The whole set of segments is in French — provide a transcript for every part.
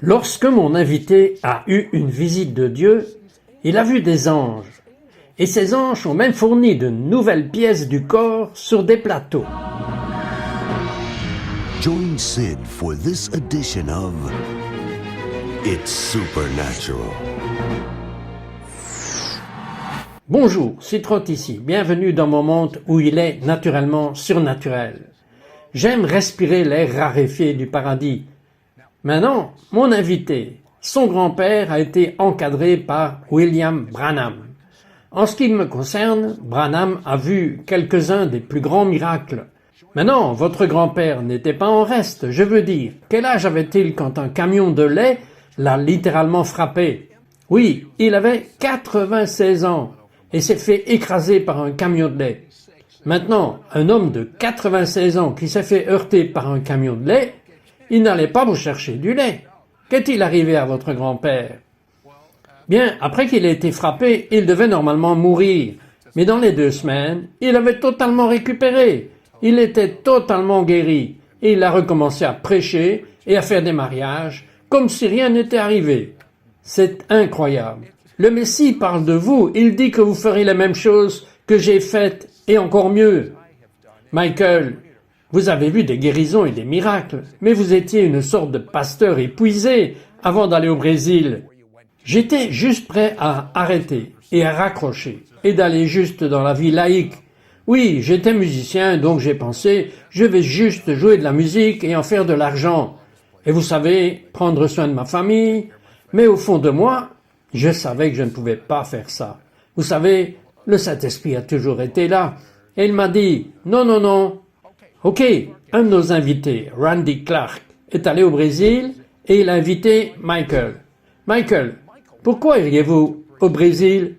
Lorsque mon invité a eu une visite de Dieu, il a vu des anges. Et ces anges ont même fourni de nouvelles pièces du corps sur des plateaux. Join Sid for this edition of It's Supernatural. Bonjour, c'est Trot ici. Bienvenue dans mon monde où il est naturellement surnaturel. J'aime respirer l'air raréfié du paradis. Maintenant, mon invité, son grand-père a été encadré par William Branham. En ce qui me concerne, Branham a vu quelques-uns des plus grands miracles. Maintenant, votre grand-père n'était pas en reste, je veux dire. Quel âge avait-il quand un camion de lait l'a littéralement frappé? Oui, il avait 96 ans et s'est fait écraser par un camion de lait. Maintenant, un homme de 96 ans qui s'est fait heurter par un camion de lait, il n'allait pas vous chercher du lait. Qu'est-il arrivé à votre grand-père? Bien, après qu'il ait été frappé, il devait normalement mourir. Mais dans les 2 semaines, il avait totalement récupéré. Il était totalement guéri. Et il a recommencé à prêcher et à faire des mariages, comme si rien n'était arrivé. C'est incroyable. Le Messie parle de vous. Il dit que vous ferez les mêmes choses que j'ai faites, et encore mieux. Michael, vous avez vu des guérisons et des miracles, mais vous étiez une sorte de pasteur épuisé avant d'aller au Brésil. J'étais juste prêt à arrêter et à raccrocher et d'aller juste dans la vie laïque. Oui, j'étais musicien, donc j'ai pensé, je vais juste jouer de la musique et en faire de l'argent. Et vous savez, prendre soin de ma famille. Mais au fond de moi, je savais que je ne pouvais pas faire ça. Vous savez, le Saint-Esprit a toujours été là. Et il m'a dit, non. Ok, un de nos invités, Randy Clark, est allé au Brésil et il a invité Michael. Michael, pourquoi iriez-vous au Brésil?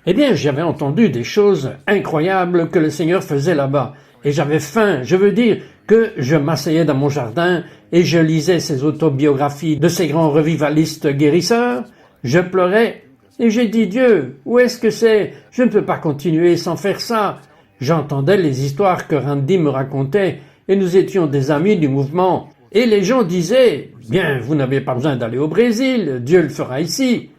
Eh bien, j'avais entendu des choses incroyables que le Seigneur faisait là-bas. Et j'avais faim, je veux dire que je m'asseyais dans mon jardin et je lisais ces autobiographies de ces grands revivalistes guérisseurs. Je pleurais et j'ai dit, Dieu, où est-ce que c'est? Je ne peux pas continuer sans faire ça. J'entendais les histoires que Randy me racontait et nous étions des amis du mouvement. Et les gens disaient, bien, vous n'avez pas besoin d'aller au Brésil, Dieu le fera ici.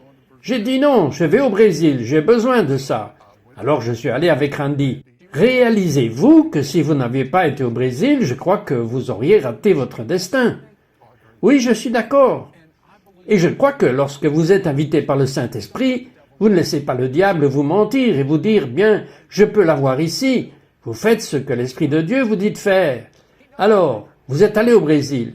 J'ai dit non, je vais au Brésil, j'ai besoin de ça. Alors je suis allé avec Randy. Réalisez-vous que si vous n'aviez pas été au Brésil, je crois que vous auriez raté votre destin. Oui, je suis d'accord. Et je crois que lorsque vous êtes invité par le Saint-Esprit, vous ne laissez pas le diable vous mentir et vous dire, bien, je peux l'avoir ici. Vous faites ce que l'Esprit de Dieu vous dit de faire. Alors, vous êtes allé au Brésil.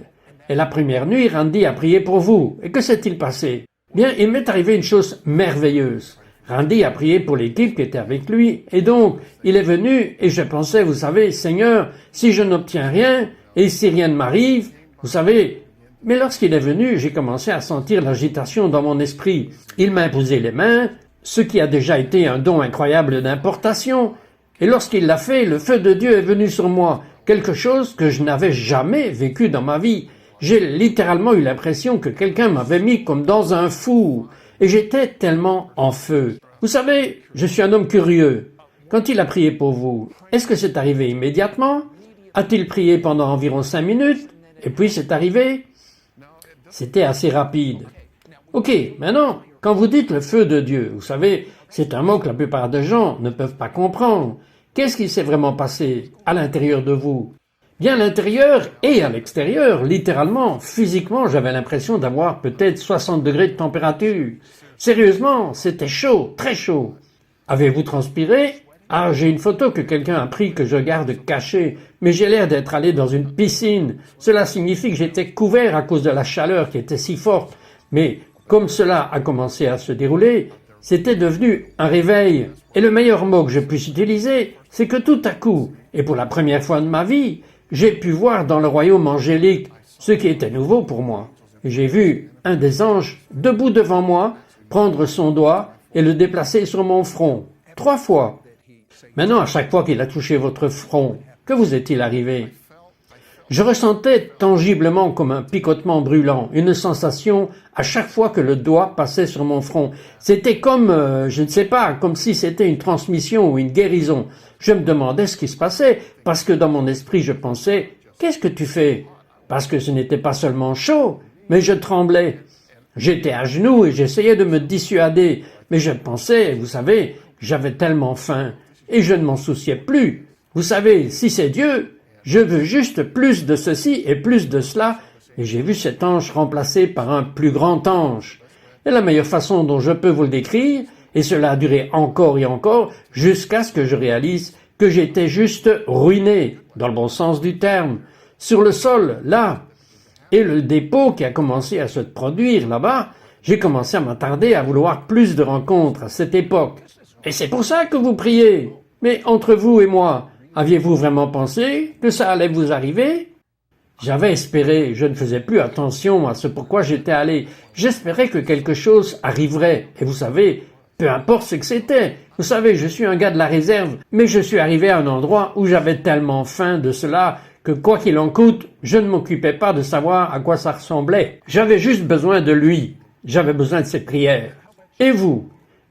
Et la première nuit, Randy a prié pour vous. Et que s'est-il passé? Bien, il m'est arrivé une chose merveilleuse. Randy a prié pour l'équipe qui était avec lui. Et donc, il est venu et je pensais, vous savez, Seigneur, si je n'obtiens rien et si rien ne m'arrive, vous savez. Mais lorsqu'il est venu, j'ai commencé à sentir l'agitation dans mon esprit. Il m'a imposé les mains, ce qui a déjà été un don incroyable d'importation. Et lorsqu'il l'a fait, le feu de Dieu est venu sur moi, quelque chose que je n'avais jamais vécu dans ma vie. J'ai littéralement eu l'impression que quelqu'un m'avait mis comme dans un four, et j'étais tellement en feu. Vous savez, je suis un homme curieux. Quand il a prié pour vous, est-ce que c'est arrivé immédiatement? A-t-il prié pendant environ 5 minutes? Et puis c'est arrivé? C'était assez rapide. Ok, maintenant, quand vous dites le feu de Dieu, vous savez, c'est un mot que la plupart des gens ne peuvent pas comprendre. Qu'est-ce qui s'est vraiment passé à l'intérieur de vous? Bien à l'intérieur et à l'extérieur, littéralement, physiquement, j'avais l'impression d'avoir peut-être 60 degrés de température. Sérieusement, c'était chaud, très chaud. Avez-vous transpiré? Ah, j'ai une photo que quelqu'un a prise que je garde cachée, mais j'ai l'air d'être allé dans une piscine. Cela signifie que j'étais couvert à cause de la chaleur qui était si forte. Mais comme cela a commencé à se dérouler, c'était devenu un réveil. Et le meilleur mot que je puisse utiliser, c'est que tout à coup, et pour la première fois de ma vie, j'ai pu voir dans le royaume angélique ce qui était nouveau pour moi. J'ai vu un des anges debout devant moi, prendre son doigt et le déplacer sur mon front. 3 fois. Maintenant, à chaque fois qu'il a touché votre front, que vous est-il arrivé? Je ressentais tangiblement comme un picotement brûlant, une sensation à chaque fois que le doigt passait sur mon front. C'était comme, je ne sais pas, comme si c'était une transmission ou une guérison. Je me demandais ce qui se passait, parce que dans mon esprit je pensais, qu'est-ce que tu fais? Parce que ce n'était pas seulement chaud, mais je tremblais. J'étais à genoux et j'essayais de me dissuader, mais je pensais, vous savez, j'avais tellement faim, et je ne m'en souciais plus. Vous savez, si c'est Dieu, je veux juste plus de ceci et plus de cela, et j'ai vu cet ange remplacé par un plus grand ange. Et la meilleure façon dont je peux vous le décrire, et cela a duré encore et encore, jusqu'à ce que je réalise que j'étais juste ruiné, dans le bon sens du terme, sur le sol, là. Et le dépôt qui a commencé à se produire là-bas, j'ai commencé à m'attarder à vouloir plus de rencontres à cette époque. Et c'est pour ça que vous priez. Mais entre vous et moi, aviez-vous vraiment pensé que ça allait vous arriver? J'avais espéré, je ne faisais plus attention à ce pourquoi j'étais allé. J'espérais que quelque chose arriverait. Et vous savez, peu importe ce que c'était. Vous savez, je suis un gars de la réserve, mais je suis arrivé à un endroit où j'avais tellement faim de cela que quoi qu'il en coûte, je ne m'occupais pas de savoir à quoi ça ressemblait. J'avais juste besoin de lui. J'avais besoin de ses prières. Et vous?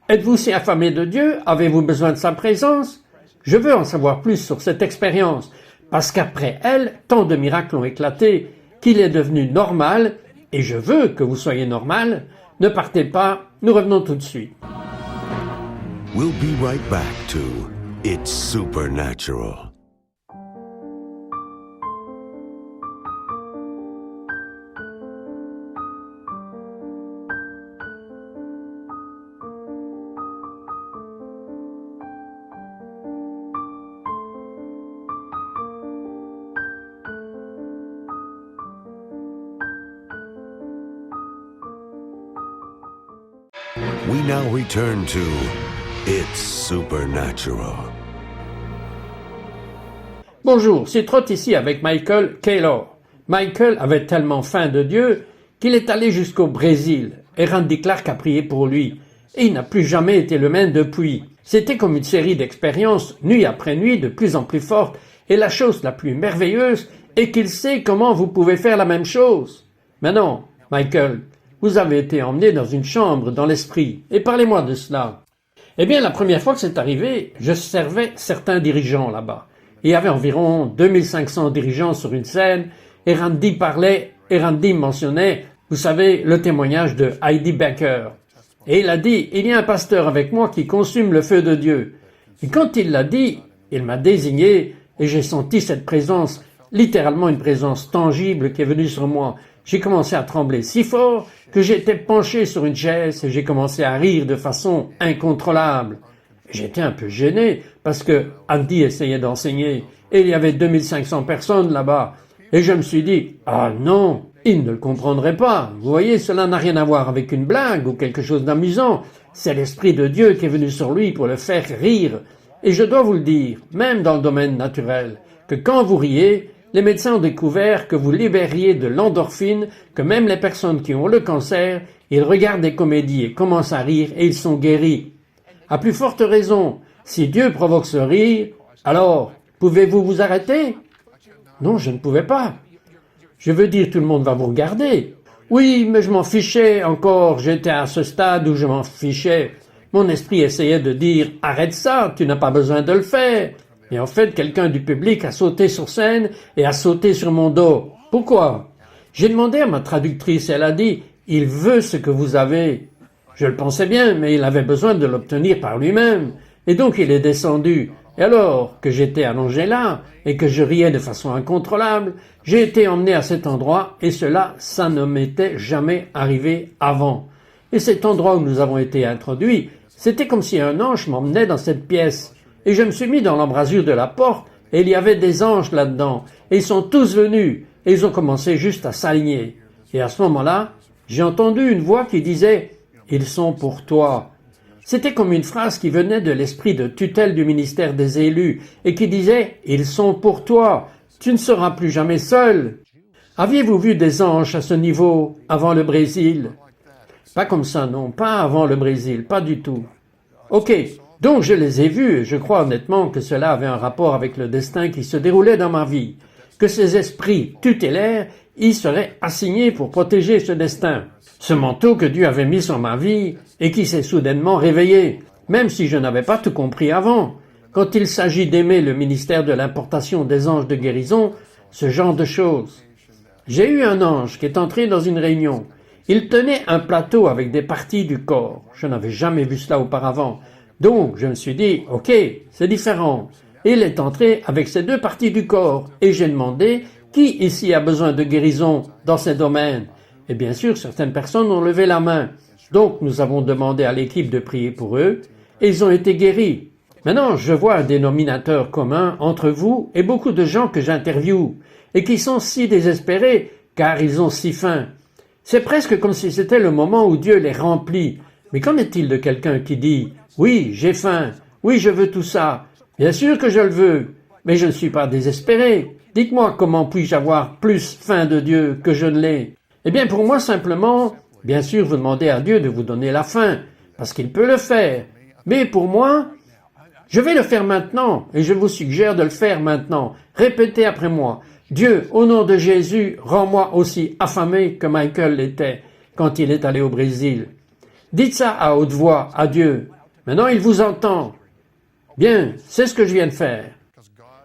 Êtes-vous si affamé de Dieu? Avez-vous besoin de sa présence? Je veux en savoir plus sur cette expérience, parce qu'après elle, tant de miracles ont éclaté qu'il est devenu normal, et je veux que vous soyez normal. Ne partez pas, nous revenons tout de suite. We'll be right back to It's Supernatural. We now return to It's Supernatural. Bonjour, c'est Trott ici avec Michael Kaylor. Michael avait tellement faim de Dieu qu'il est allé jusqu'au Brésil et Randy Clark a prié pour lui. Et il n'a plus jamais été le même depuis. C'était comme une série d'expériences, nuit après nuit, de plus en plus fortes. Et la chose la plus merveilleuse est qu'il sait comment vous pouvez faire la même chose. Mais non, Michael, vous avez été emmené dans une chambre dans l'esprit. Et parlez-moi de cela. Eh bien, la première fois que c'est arrivé, je servais certains dirigeants là-bas. Il y avait environ 2500 dirigeants sur une scène, et Randy parlait, et Randy mentionnait, vous savez, le témoignage de Heidi Baker. Et il a dit, il y a un pasteur avec moi qui consume le feu de Dieu. Et quand il l'a dit, il m'a désigné, et j'ai senti cette présence, littéralement une présence tangible qui est venue sur moi. J'ai commencé à trembler si fort que j'étais penché sur une chaise et j'ai commencé à rire de façon incontrôlable. J'étais un peu gêné parce que Andy essayait d'enseigner et il y avait 2500 personnes là-bas. Et je me suis dit, ah non, il ne le comprendrait pas. Vous voyez, cela n'a rien à voir avec une blague ou quelque chose d'amusant. C'est l'Esprit de Dieu qui est venu sur lui pour le faire rire. Et je dois vous le dire, même dans le domaine naturel, que quand vous riez, les médecins ont découvert que vous libériez de l'endorphine, que même les personnes qui ont le cancer, ils regardent des comédies et commencent à rire et ils sont guéris. À plus forte raison, si Dieu provoque ce rire, alors pouvez-vous vous arrêter? Non, je ne pouvais pas. Je veux dire, tout le monde va vous regarder. Oui, mais je m'en fichais encore, j'étais à ce stade où je m'en fichais. Mon esprit essayait de dire « Arrête ça, tu n'as pas besoin de le faire ». Et en fait, quelqu'un du public a sauté sur scène et a sauté sur mon dos. Pourquoi? J'ai demandé à ma traductrice, elle a dit « Il veut ce que vous avez ». Je le pensais bien, mais il avait besoin de l'obtenir par lui-même. Et donc il est descendu. Et alors que j'étais allongé là, et que je riais de façon incontrôlable, j'ai été emmené à cet endroit, et cela, ça ne m'était jamais arrivé avant. Et cet endroit où nous avons été introduits, c'était comme si un ange m'emmenait dans cette pièce. Et je me suis mis dans l'embrasure de la porte, et il y avait des anges là-dedans. Et ils sont tous venus, et ils ont commencé juste à s'aligner. Et à ce moment-là, j'ai entendu une voix qui disait « Ils sont pour toi ». C'était comme une phrase qui venait de l'esprit de tutelle du ministère des élus, et qui disait « Ils sont pour toi, tu ne seras plus jamais seul ». Aviez-vous vu des anges à ce niveau avant le Brésil? Pas comme ça, non, pas avant le Brésil, pas du tout. Ok. Donc je les ai vus et je crois honnêtement que cela avait un rapport avec le destin qui se déroulait dans ma vie, que ces esprits tutélaires y seraient assignés pour protéger ce destin, ce manteau que Dieu avait mis sur ma vie et qui s'est soudainement réveillé, même si je n'avais pas tout compris avant. Quand il s'agit d'aimer le ministère de l'importation des anges de guérison, ce genre de choses. J'ai eu un ange qui est entré dans une réunion. Il tenait un plateau avec des parties du corps. Je n'avais jamais vu cela auparavant. Donc, je me suis dit, ok, c'est différent. Il est entré avec ces deux parties du corps. Et j'ai demandé, qui ici a besoin de guérison dans ces domaines? Et bien sûr, certaines personnes ont levé la main. Donc, nous avons demandé à l'équipe de prier pour eux. Et ils ont été guéris. Maintenant, je vois un dénominateur commun entre vous et beaucoup de gens que j'interviewe et qui sont si désespérés car ils ont si faim. C'est presque comme si c'était le moment où Dieu les remplit. Mais qu'en est-il de quelqu'un qui dit « Oui, j'ai faim. Oui, je veux tout ça. Bien sûr que je le veux. Mais je ne suis pas désespéré. Dites-moi comment puis-je avoir plus faim de Dieu que je ne l'ai. » Eh bien, pour moi, simplement, bien sûr, vous demandez à Dieu de vous donner la faim, parce qu'il peut le faire. Mais pour moi, je vais le faire maintenant, et je vous suggère de le faire maintenant. Répétez après moi. Dieu, au nom de Jésus, rends-moi aussi affamé que Michael l'était quand il est allé au Brésil. Dites ça à haute voix à Dieu. Maintenant, il vous entend. Bien, c'est ce que je viens de faire.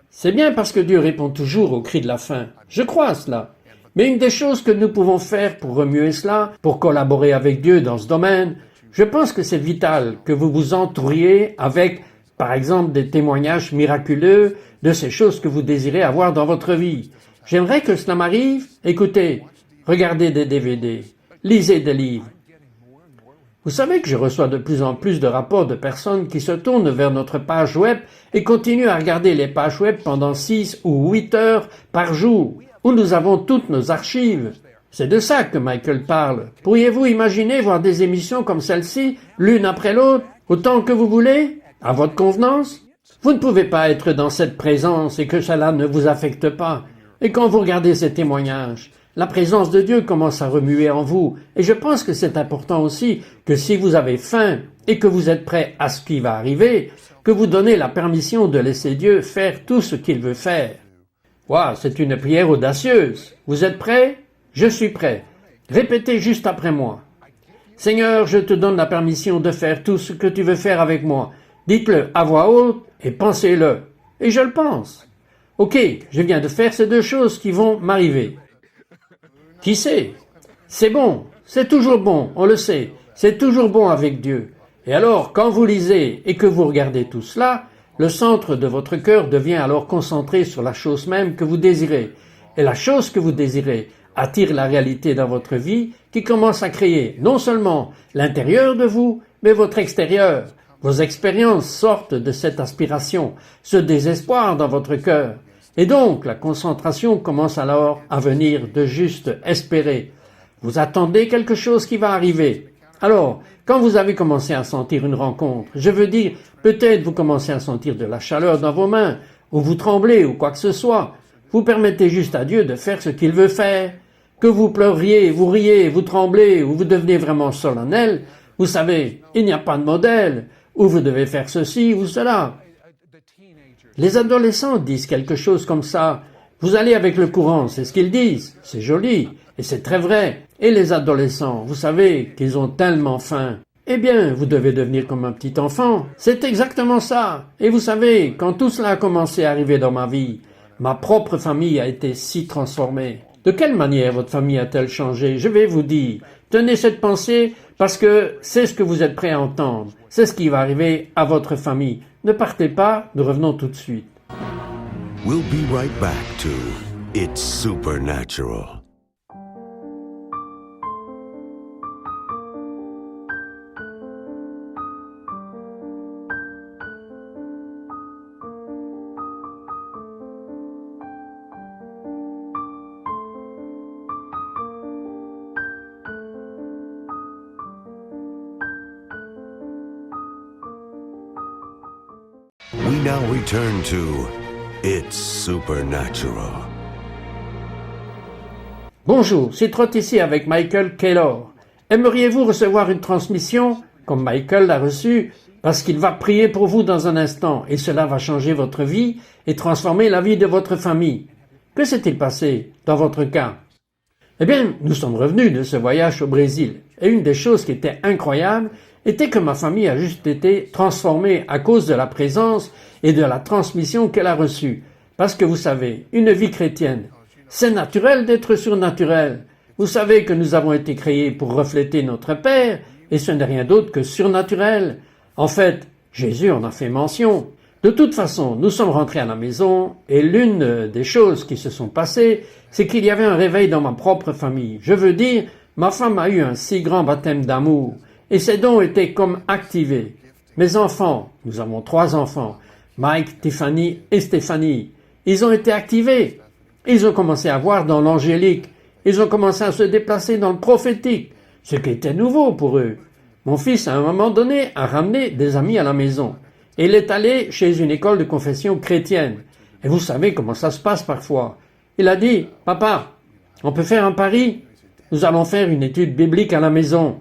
C'est bien parce que Dieu répond toujours au cri de la faim. Je crois à cela. Mais une des choses que nous pouvons faire pour remuer cela, pour collaborer avec Dieu dans ce domaine, je pense que c'est vital que vous vous entouriez avec, par exemple, des témoignages miraculeux de ces choses que vous désirez avoir dans votre vie. J'aimerais que cela m'arrive. Écoutez, regardez des DVD, lisez des livres. Vous savez que je reçois de plus en plus de rapports de personnes qui se tournent vers notre page web et continuent à regarder les pages web pendant 6 ou 8 heures par jour, où nous avons toutes nos archives. C'est de ça que Michael parle. Pourriez-vous imaginer voir des émissions comme celle-ci, l'une après l'autre, autant que vous voulez, à votre convenance? Vous ne pouvez pas être dans cette présence et que cela ne vous affecte pas. Et quand vous regardez ces témoignages, la présence de Dieu commence à remuer en vous. Et je pense que c'est important aussi que si vous avez faim et que vous êtes prêt à ce qui va arriver, que vous donnez la permission de laisser Dieu faire tout ce qu'il veut faire. Waouh, c'est une prière audacieuse. Vous êtes prêts? Je suis prêt. Répétez juste après moi. Seigneur, je te donne la permission de faire tout ce que tu veux faire avec moi. Dites-le à voix haute et pensez-le. Et je le pense. Ok, je viens de faire ces deux choses qui vont m'arriver. Qui sait? C'est bon, c'est toujours bon, on le sait. C'est toujours bon avec Dieu. Et alors, quand vous lisez et que vous regardez tout cela, le centre de votre cœur devient alors concentré sur la chose même que vous désirez. Et la chose que vous désirez attire la réalité dans votre vie qui commence à créer non seulement l'intérieur de vous, mais votre extérieur. Vos expériences sortent de cette aspiration, ce désespoir dans votre cœur. Et donc, la concentration commence alors à venir de juste espérer. Vous attendez quelque chose qui va arriver. Alors, quand vous avez commencé à sentir une rencontre, je veux dire, peut-être vous commencez à sentir de la chaleur dans vos mains, ou vous tremblez, ou quoi que ce soit, vous permettez juste à Dieu de faire ce qu'il veut faire. Que vous pleuriez, vous riez, vous tremblez, ou vous devenez vraiment solennel, vous savez, il n'y a pas de modèle, ou vous devez faire ceci ou cela. Les adolescents disent quelque chose comme ça. Vous allez avec le courant, c'est ce qu'ils disent. C'est joli, et c'est très vrai. Et les adolescents, vous savez qu'ils ont tellement faim. Eh bien, vous devez devenir comme un petit enfant. C'est exactement ça. Et vous savez, quand tout cela a commencé à arriver dans ma vie, ma propre famille a été si transformée. De quelle manière votre famille a-t-elle changé? Je vais vous dire. Tenez cette pensée parce que c'est ce que vous êtes prêt à entendre. C'est ce qui va arriver à votre famille. Ne partez pas, nous revenons tout de suite. We'll be right back to It's Supernatural. We now return to It's Supernatural. Bonjour, c'est Trott ici avec Michael Keylor. Aimeriez-vous recevoir une transmission, comme Michael l'a reçue, parce qu'il va prier pour vous dans un instant, et cela va changer votre vie et transformer la vie de votre famille. Que s'est-il passé dans votre cas? Eh bien, nous sommes revenus de ce voyage au Brésil, et une des choses qui était incroyable était que ma famille a juste été transformée à cause de la présence et de la transmission qu'elle a reçue. Parce que vous savez, une vie chrétienne, C'est naturel d'être surnaturel. Vous savez que nous avons été créés pour refléter notre Père, et ce n'est rien d'autre que surnaturel. En fait, Jésus en a fait mention. De toute façon, nous sommes rentrés à la maison, et l'une des choses qui se sont passées, c'est qu'il y avait un réveil dans ma propre famille. Je veux dire, ma femme a eu un si grand baptême d'amour, et ses dons étaient comme activés. Mes enfants, nous avons 3 enfants, Mike, Tiffany et Stéphanie, ils ont été activés. Ils ont commencé à voir dans l'angélique, ils ont commencé à se déplacer dans le prophétique, ce qui était nouveau pour eux. Mon fils, à un moment donné, a ramené des amis à la maison. Et il est allé chez une école de confession chrétienne. Et vous savez comment ça se passe parfois. Il a dit, « Papa, on peut faire un pari? Nous allons faire une étude biblique à la maison. »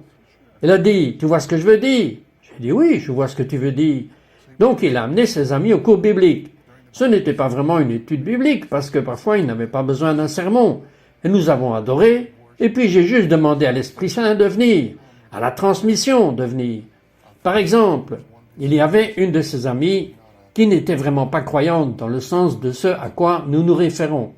Il a dit, « Tu vois ce que je veux dire? » J'ai dit, « Oui, je vois ce que tu veux dire. » Donc il a amené ses amis au cours biblique. Ce n'était pas vraiment une étude biblique, parce que parfois ils n'avaient pas besoin d'un sermon. Et nous avons adoré, et puis j'ai juste demandé à l'Esprit Saint de venir, à la transmission de venir. Par exemple, il y avait une de ses amies qui n'était vraiment pas croyante dans le sens de ce à quoi nous nous référons.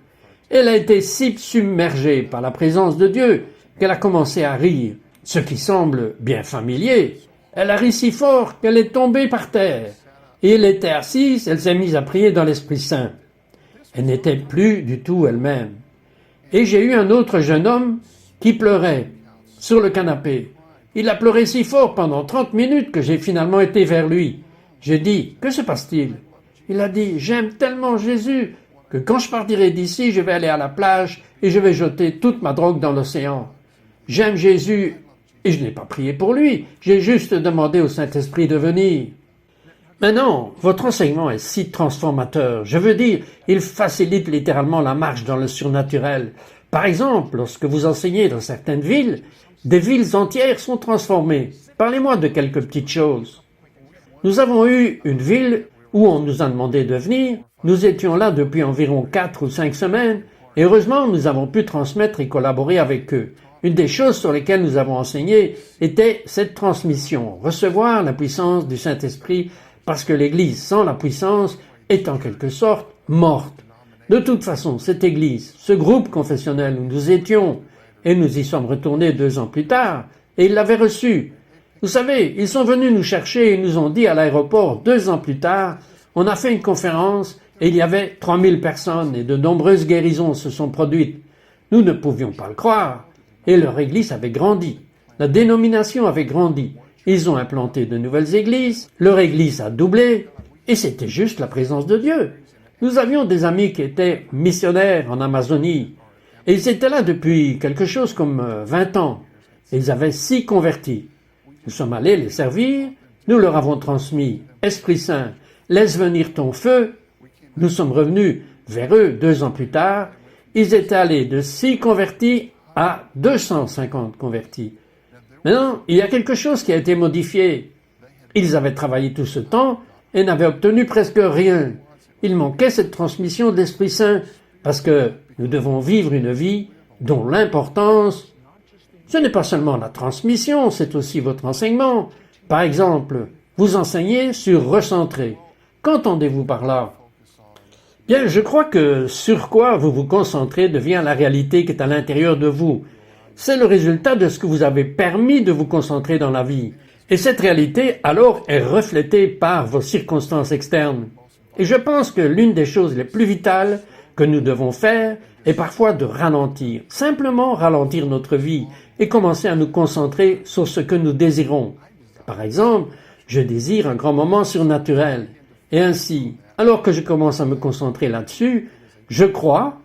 Elle a été si submergée par la présence de Dieu qu'elle a commencé à rire, ce qui semble bien familier. Elle a ri si fort qu'elle est tombée par terre. Et elle était assise, elle s'est mise à prier dans l'Esprit Saint. Elle n'était plus du tout elle-même. Et j'ai eu un autre jeune homme qui pleurait sur le canapé. Il a pleuré si fort pendant 30 minutes que j'ai finalement été vers lui. J'ai dit, que se passe-t-il? Il a dit, j'aime tellement Jésus que quand je partirai d'ici, je vais aller à la plage et je vais jeter toute ma drogue dans l'océan. J'aime Jésus et je n'ai pas prié pour lui, j'ai juste demandé au Saint-Esprit de venir. Maintenant, votre enseignement est si transformateur. Je veux dire, il facilite littéralement la marche dans le surnaturel. Par exemple, lorsque vous enseignez dans certaines villes, des villes entières sont transformées. Parlez-moi de quelques petites choses. Nous avons eu une ville où on nous a demandé de venir. Nous étions là depuis environ 4 ou 5 semaines et heureusement nous avons pu transmettre et collaborer avec eux. Une des choses sur lesquelles nous avons enseigné était cette transmission, recevoir la puissance du Saint-Esprit parce que l'Église sans la puissance est en quelque sorte morte. De toute façon, cette Église, ce groupe confessionnel où nous étions, et nous y sommes retournés 2 ans plus tard, et ils l'avaient reçu. Vous savez, ils sont venus nous chercher et nous ont dit à l'aéroport 2 ans plus tard, on a fait une conférence et il y avait 3000 personnes et de nombreuses guérisons se sont produites. Nous ne pouvions pas le croire. Et leur église avait grandi. La dénomination avait grandi. Ils ont implanté de nouvelles églises, leur église a doublé, et c'était juste la présence de Dieu. Nous avions des amis qui étaient missionnaires en Amazonie, et ils étaient là depuis quelque chose comme 20 ans. Et ils avaient 6 convertis. Nous sommes allés les servir, nous leur avons transmis Esprit Saint, laisse venir ton feu. Nous sommes revenus vers eux 2 ans plus tard. Ils étaient allés de 6 convertis à 250 convertis. Maintenant, il y a quelque chose qui a été modifié. Ils avaient travaillé tout ce temps et n'avaient obtenu presque rien. Il manquait cette transmission de l'Esprit Saint parce que nous devons vivre une vie dont l'importance, ce n'est pas seulement la transmission, c'est aussi votre enseignement. Par exemple, vous enseignez sur recentrer. Qu'entendez-vous par là? Bien, je crois que sur quoi vous vous concentrez devient la réalité qui est à l'intérieur de vous. C'est le résultat de ce que vous avez permis de vous concentrer dans la vie. Et cette réalité, alors, est reflétée par vos circonstances externes. Et je pense que l'une des choses les plus vitales que nous devons faire est parfois de ralentir. Simplement ralentir notre vie et commencer à nous concentrer sur ce que nous désirons. Par exemple, je désire un grand moment surnaturel. Et ainsi, alors que je commence à me concentrer là-dessus, je crois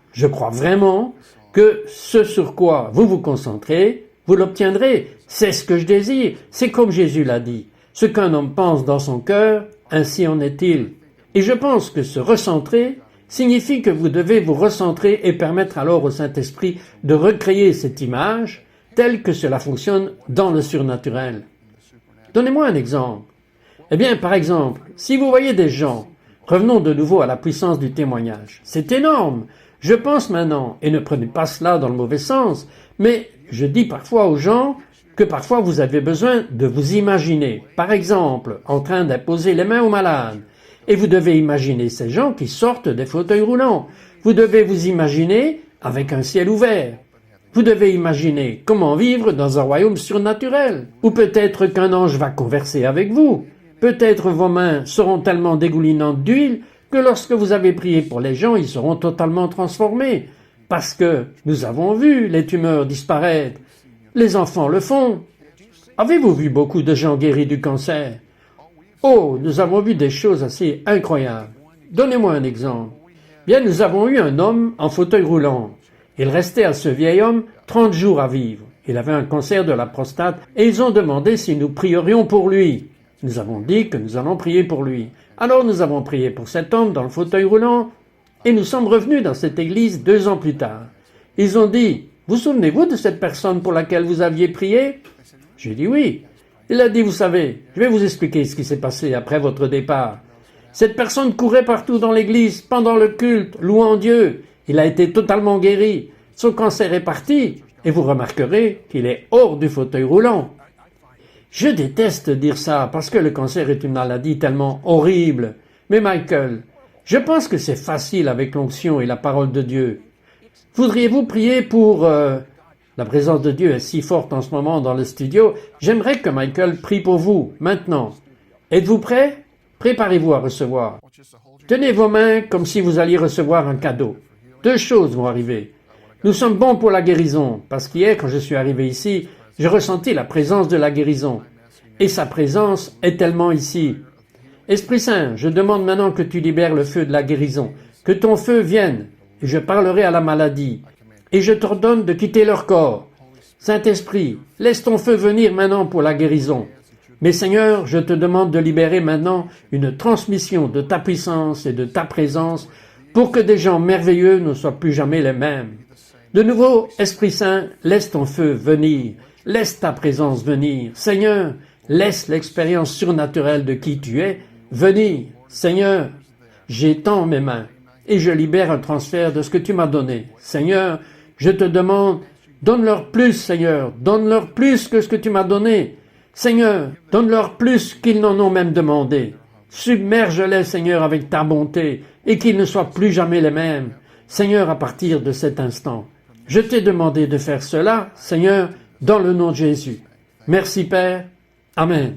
vraiment que ce sur quoi vous vous concentrez, vous l'obtiendrez. C'est ce que je désire. C'est comme Jésus l'a dit. Ce qu'un homme pense dans son cœur, ainsi en est-il. Et je pense que se recentrer signifie que vous devez vous recentrer et permettre alors au Saint-Esprit de recréer cette image telle que cela fonctionne dans le surnaturel. Donnez-moi un exemple. Eh bien, par exemple, si vous voyez des gens, revenons de nouveau à la puissance du témoignage. C'est énorme. Je pense maintenant, et ne prenez pas cela dans le mauvais sens, mais je dis parfois aux gens que parfois vous avez besoin de vous imaginer, par exemple, en train d'imposer les mains aux malades. Et vous devez imaginer ces gens qui sortent des fauteuils roulants. Vous devez vous imaginer avec un ciel ouvert. Vous devez imaginer comment vivre dans un royaume surnaturel, ou peut-être qu'un ange va converser avec vous. Peut-être vos mains seront tellement dégoulinantes d'huile que lorsque vous avez prié pour les gens, ils seront totalement transformés. Parce que nous avons vu les tumeurs disparaître. Les enfants le font. Avez-vous vu beaucoup de gens guéris du cancer? Oh, nous avons vu des choses assez incroyables. Donnez-moi un exemple. Bien, nous avons eu un homme en fauteuil roulant. Il restait à ce vieil homme 30 jours à vivre. Il avait un cancer de la prostate et ils ont demandé si nous prierions pour lui. Nous avons dit que nous allons prier pour lui. Alors nous avons prié pour cet homme dans le fauteuil roulant et nous sommes revenus dans cette église 2 ans plus tard. Ils ont dit, vous souvenez-vous de cette personne pour laquelle vous aviez prié? J'ai dit oui. Il a dit, vous savez, je vais vous expliquer ce qui s'est passé après votre départ. Cette personne courait partout dans l'église, pendant le culte, louant Dieu. Il a été totalement guéri. Son cancer est parti et vous remarquerez qu'il est hors du fauteuil roulant. Je déteste dire ça parce que le cancer est une maladie tellement horrible. Mais Michael, je pense que c'est facile avec l'onction et la parole de Dieu. Voudriez-vous prier pour... La présence de Dieu est si forte en ce moment dans le studio. J'aimerais que Michael prie pour vous, maintenant. Êtes-vous prêts? Préparez-vous à recevoir. Tenez vos mains comme si vous alliez recevoir un cadeau. 2 choses vont arriver. Nous sommes bons pour la guérison, parce qu'hier, quand je suis arrivé ici, j'ai ressenti la présence de la guérison. Et sa présence est tellement ici. Esprit Saint, je demande maintenant que tu libères le feu de la guérison, que ton feu vienne, et je parlerai à la maladie. Et je t'ordonne de quitter leur corps. Saint-Esprit, laisse ton feu venir maintenant pour la guérison. Mais Seigneur, je te demande de libérer maintenant une transmission de ta puissance et de ta présence pour que des gens merveilleux ne soient plus jamais les mêmes. De nouveau, Esprit Saint, laisse ton feu venir, laisse ta présence venir. Seigneur, laisse l'expérience surnaturelle de qui tu es venir. Seigneur, j'étends mes mains et je libère un transfert de ce que tu m'as donné. Seigneur, je te demande, donne-leur plus, Seigneur, donne-leur plus que ce que tu m'as donné. Seigneur, donne-leur plus qu'ils n'en ont même demandé. Submerge-les, Seigneur, avec ta bonté, et qu'ils ne soient plus jamais les mêmes. Seigneur, à partir de cet instant, je t'ai demandé de faire cela, Seigneur, dans le nom de Jésus. Merci, Père. Amen.